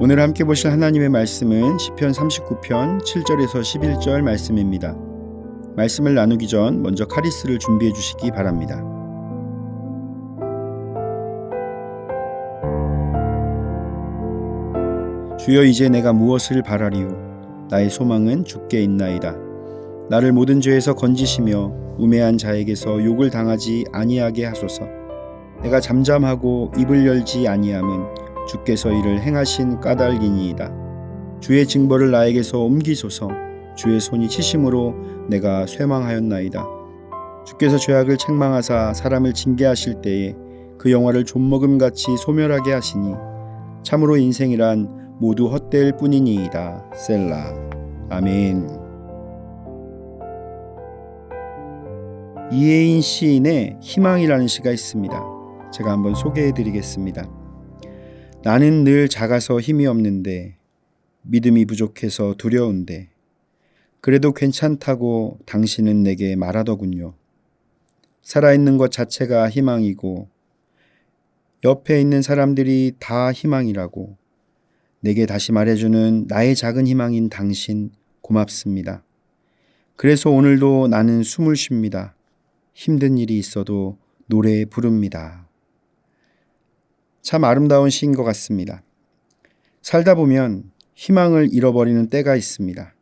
오늘 함께 보실 하나님의 말씀은 시편 39편 7절에서 11절 말씀입니다. 말씀을 나누기 전 먼저 카리스를 준비해 주시기 바랍니다. 주여, 이제 내가 무엇을 바라리요? 나의 소망은 주께 있나이다. 나를 모든 죄에서 건지시며 우매한 자에게서 욕을 당하지 아니하게 하소서. 내가 잠잠하고 입을 열지 아니함은 주께서 이를 행하신 까닭이니이다. 주의 징벌을 나에게서 옮기소서. 주의 손이 치심으로 내가 쇠망하였나이다. 주께서 죄악을 책망하사 사람을 징계하실 때에 그 영화를 좀먹음같이 소멸하게 하시니 참으로 인생이란 모두 헛될 뿐이니이다. 셀라. 아멘. 이혜인 시인의 희망이라는 시가 있습니다. 제가 한번 소개해 드리겠습니다. 나는 늘 작아서 힘이 없는데, 믿음이 부족해서 두려운데, 그래도 괜찮다고 당신은 내게 말하더군요. 살아있는 것 자체가 희망이고 옆에 있는 사람들이 다 희망이라고 내게 다시 말해주는 나의 작은 희망인 당신, 고맙습니다. 그래서 오늘도 나는 숨을 쉽니다. 힘든 일이 있어도 노래 부릅니다. 참 아름다운 시인 것 같습니다. 살다 보면 희망을 잃어버리는 때가 있습니다.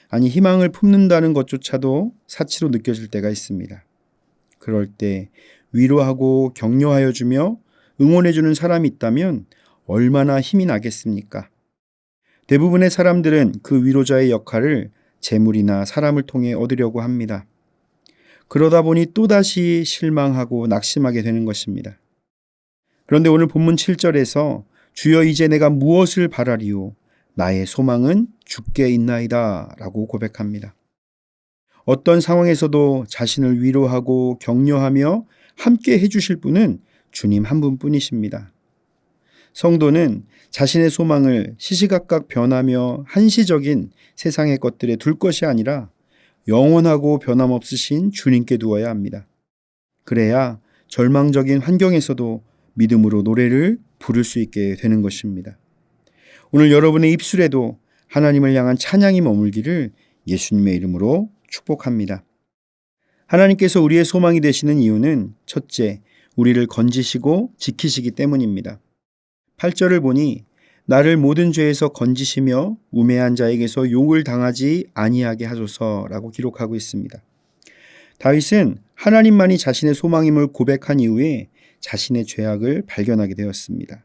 아니, 희망을 품는다는 것조차도 사치로 느껴질 때가 있습니다. 그럴 때 위로하고 격려하여 주며 응원해 주는 사람이 있다면 얼마나 힘이 나겠습니까? 대부분의 사람들은 그 위로자의 역할을 재물이나 사람을 통해 얻으려고 합니다. 그러다 보니 또다시 실망하고 낙심하게 되는 것입니다. 그런데 오늘 본문 7절에서 주여, 이제 내가 무엇을 바라리요? 나의 소망은 주께 있나이다 라고 고백합니다. 어떤 상황에서도 자신을 위로하고 격려하며 함께 해주실 분은 주님 한 분뿐이십니다. 성도는 자신의 소망을 시시각각 변하며 한시적인 세상의 것들에 둘 것이 아니라 영원하고 변함없으신 주님께 두어야 합니다. 그래야 절망적인 환경에서도 믿음으로 노래를 부를 수 있게 되는 것입니다. 오늘 여러분의 입술에도 하나님을 향한 찬양이 머물기를 예수님의 이름으로 축복합니다. 하나님께서 우리의 소망이 되시는 이유는 첫째, 우리를 건지시고 지키시기 때문입니다. 8절을 보니 나를 모든 죄에서 건지시며 우매한 자에게서 욕을 당하지 아니하게 하소서라고 기록하고 있습니다. 다윗은 하나님만이 자신의 소망임을 고백한 이후에 자신의 죄악을 발견하게 되었습니다.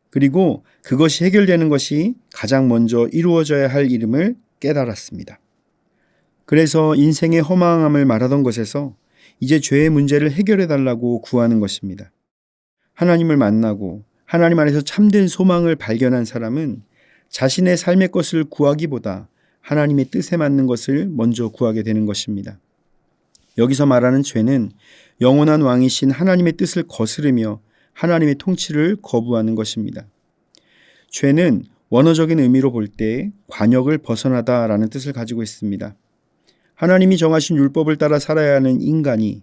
그리고 그것이 해결되는 것이 가장 먼저 이루어져야 할 일임을 깨달았습니다. 그래서 인생의 허망함을 말하던 것에서 이제 죄의 문제를 해결해 달라고 구하는 것입니다. 하나님을 만나고 하나님 안에서 참된 소망을 발견한 사람은 자신의 삶의 것을 구하기보다 하나님의 뜻에 맞는 것을 먼저 구하게 되는 것입니다. 여기서 말하는 죄는 영원한 왕이신 하나님의 뜻을 거스르며 하나님의 통치를 거부하는 것입니다. 죄는 원어적인 의미로 볼 때 관역을 벗어나다라는 뜻을 가지고 있습니다. 하나님이 정하신 율법을 따라 살아야 하는 인간이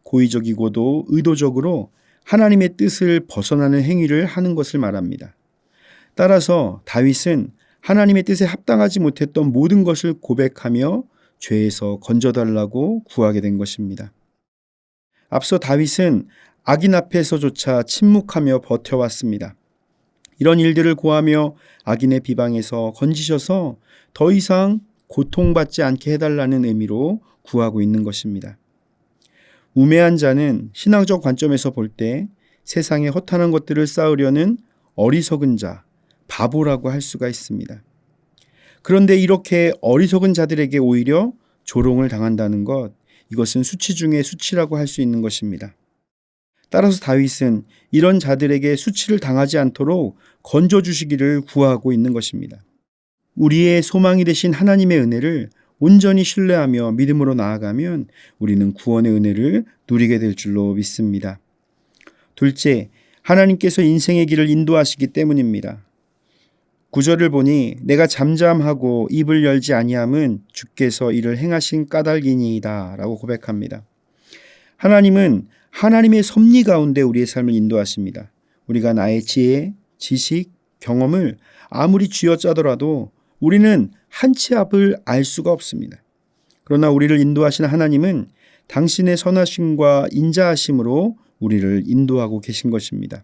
고의적이고도 의도적으로 하나님의 뜻을 벗어나는 행위를 하는 것을 말합니다. 따라서 다윗은 하나님의 뜻에 합당하지 못했던 모든 것을 고백하며 죄에서 건져달라고 구하게 된 것입니다. 앞서 다윗은 악인 앞에서조차 침묵하며 버텨왔습니다. 이런 일들을 고하며 악인의 비방에서 건지셔서 더 이상 고통받지 않게 해달라는 의미로 구하고 있는 것입니다. 우매한 자는 신앙적 관점에서 볼 때 세상에 허탄한 것들을 쌓으려는 어리석은 자, 바보라고 할 수가 있습니다. 그런데 이렇게 어리석은 자들에게 오히려 조롱을 당한다는 것, 이것은 수치 중에 수치라고 할 수 있는 것입니다. 따라서 다윗은 이런 자들에게 수치를 당하지 않도록 건져주시기를 구하고 있는 것입니다. 우리의 소망이 되신 하나님의 은혜를 온전히 신뢰하며 믿음으로 나아가면 우리는 구원의 은혜를 누리게 될 줄로 믿습니다. 둘째, 하나님께서 인생의 길을 인도하시기 때문입니다. 9절을 보니 내가 잠잠하고 입을 열지 아니함은 주께서 이를 행하신 까닭이니이다 라고 고백합니다. 하나님은 하나님의 섭리 가운데 우리의 삶을 인도하십니다. 우리가 나의 지혜, 지식, 경험을 아무리 쥐어짜더라도 우리는 한 치 앞을 알 수가 없습니다. 그러나 우리를 인도하시는 하나님은 당신의 선하심과 인자하심으로 우리를 인도하고 계신 것입니다.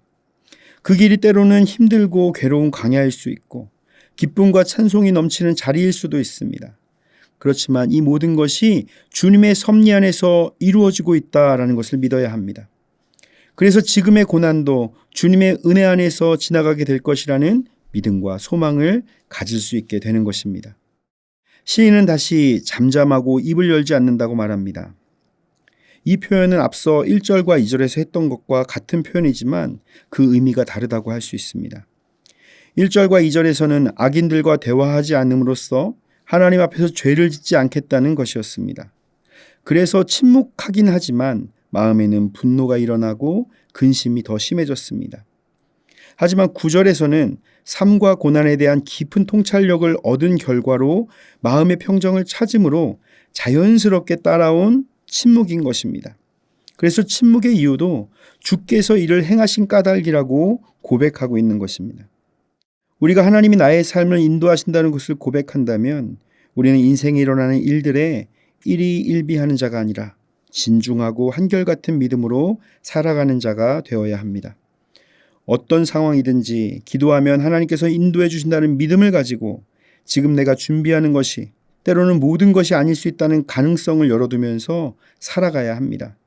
그 길이 때로는 힘들고 괴로운 광야일 수 있고 기쁨과 찬송이 넘치는 자리일 수도 있습니다. 그렇지만 이 모든 것이 주님의 섭리 안에서 이루어지고 있다라는 것을 믿어야 합니다. 그래서 지금의 고난도 주님의 은혜 안에서 지나가게 될 것이라는 믿음과 소망을 가질 수 있게 되는 것입니다. 시인은 다시 잠잠하고 입을 열지 않는다고 말합니다. 이 표현은 앞서 1절과 2절에서 했던 것과 같은 표현이지만 그 의미가 다르다고 할 수 있습니다. 1절과 2절에서는 악인들과 대화하지 않음으로써 하나님 앞에서 죄를 짓지 않겠다는 것이었습니다. 그래서 침묵하긴 하지만 마음에는 분노가 일어나고 근심이 더 심해졌습니다. 하지만 9절에서는 삶과 고난에 대한 깊은 통찰력을 얻은 결과로 마음의 평정을 찾음으로 자연스럽게 따라온 침묵인 것입니다. 그래서 침묵의 이유도 주께서 이를 행하신 까닭이라고 고백하고 있는 것입니다. 우리가 하나님이 나의 삶을 인도하신다는 것을 고백한다면 우리는 인생에 일어나는 일들에 일희일비하는 자가 아니라 진중하고 한결같은 믿음으로 살아가는 자가 되어야 합니다. 어떤 상황이든지 기도하면 하나님께서 인도해 주신다는 믿음을 가지고 지금 내가 준비하는 것이 때로는 모든 것이 아닐 수 있다는 가능성을 열어두면서 살아가야 합니다.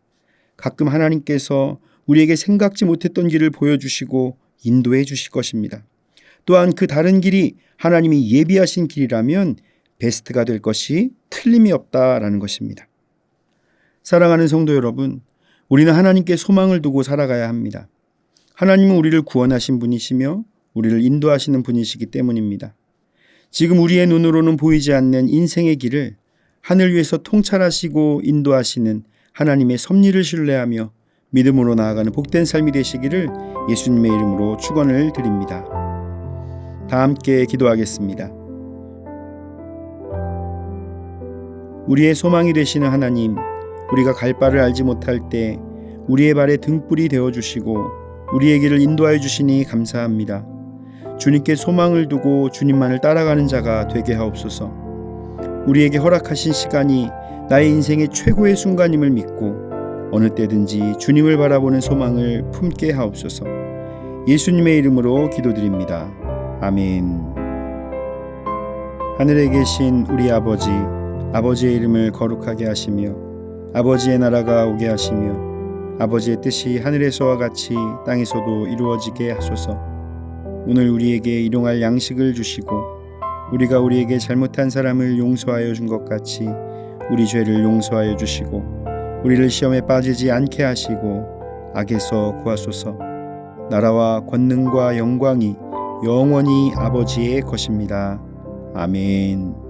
가끔 하나님께서 우리에게 생각지 못했던 길을 보여주시고 인도해 주실 것입니다. 또한 그 다른 길이 하나님이 예비하신 길이라면 베스트가 될 것이 틀림이 없다라는 것입니다. 사랑하는 성도 여러분, 우리는 하나님께 소망을 두고 살아가야 합니다. 하나님은 우리를 구원하신 분이시며 우리를 인도하시는 분이시기 때문입니다. 지금 우리의 눈으로는 보이지 않는 인생의 길을 하늘 위에서 통찰하시고 인도하시는 하나님의 섭리를 신뢰하며 믿음으로 나아가는 복된 삶이 되시기를 예수님의 이름으로 축원을 드립니다. 다 함께 기도하겠습니다. 우리의 소망이 되시는 하나님, 우리가 갈 바를 알지 못할 때 우리의 발에 등불이 되어주시고 우리의 길을 인도하여 주시니 감사합니다. 주님께 소망을 두고 주님만을 따라가는 자가 되게 하옵소서. 우리에게 허락하신 시간이 나의 인생의 최고의 순간임을 믿고 어느 때든지 주님을 바라보는 소망을 품게 하옵소서. 예수님의 이름으로 기도드립니다. 아멘. 하늘에 계신 우리 아버지, 아버지의 이름을 거룩하게 하시며 아버지의 나라가 오게 하시며 아버지의 뜻이 하늘에서와 같이 땅에서도 이루어지게 하소서. 오늘 우리에게 일용할 양식을 주시고 우리가 우리에게 잘못한 사람을 용서하여 준 것 같이 우리 죄를 용서하여 주시고 우리를 시험에 빠지지 않게 하시고 악에서 구하소서. 나라와 권능과 영광이 영원히 아버지의 것입니다. 아멘.